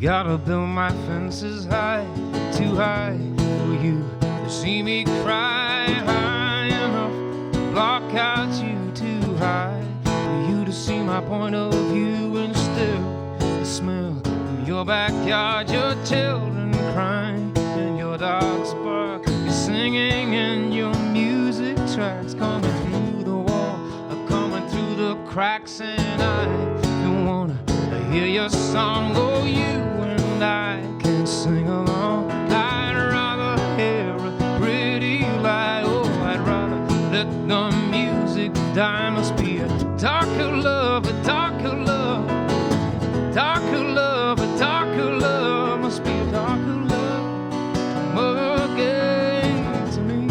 Gotta build my fences high, too high for you to see me cry. High enough to block out you, too high for you to see my point of view. And still the smell of your backyard, your children crying and your dogs bark, you're singing and your music tracks coming through the wall, coming through the cracks. And I don't wanna hear your song, oh, you and I can sing along. I'd rather hear a pretty lie, oh, I'd rather let the music die. Must be a darker love, a darker love, darker love, a darker love. Must be a darker love come again to me.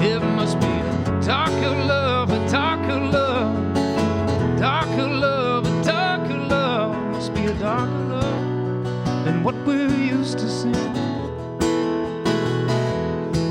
It must be a darker love, a darker love, darker love, a darker love. Must be a darker love than what we're used to seeing.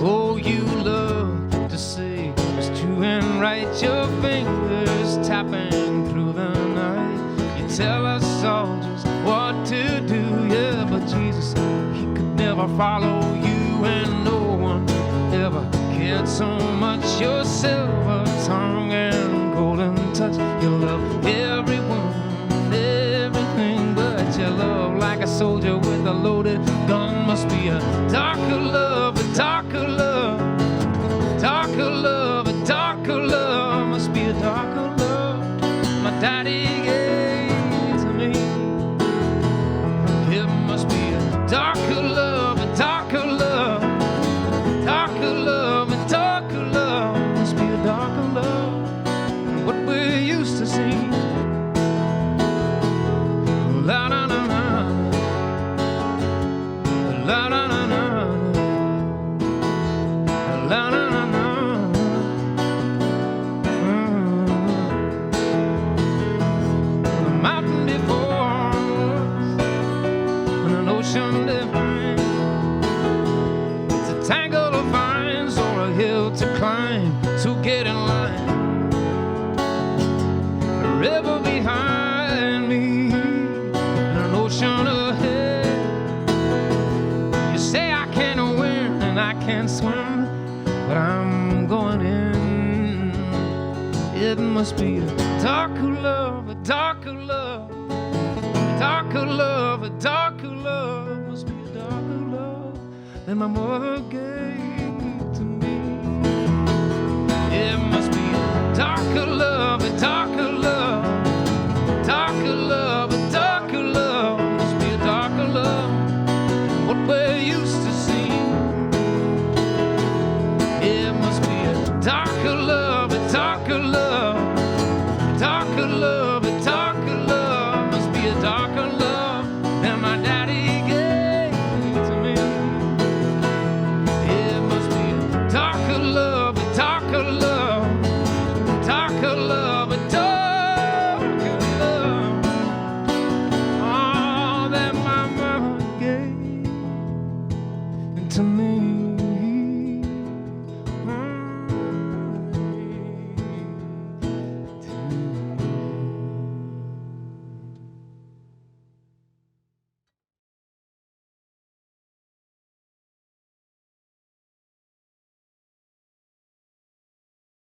Oh, you love to say it's true and right, your fingers tapping through the night. You tell us all just what to do, yeah, but Jesus, he could never follow you, and no one ever cared so much. Your silver tongue and golden touch, you love everyone, everything, but you love like a soldier with a loaded gun. Must be a darker love, a darker love, darker love, a darker love. Must be a darker love my daddy gave to me. It must be a darker love, a darker love, darker love, a darker love. Must be a darker love than what we're used to seeing. La na na na, la na na na, la na na na. The mountain before us and an ocean behind. It's a tangle of vines or a hill to climb, so get in line. A river behind me, an ocean ahead. You say I can't win and I can't swim, but I'm going in. It must be a darker love, a darker love, a darker love, a darker love. Must be a darker love than my mother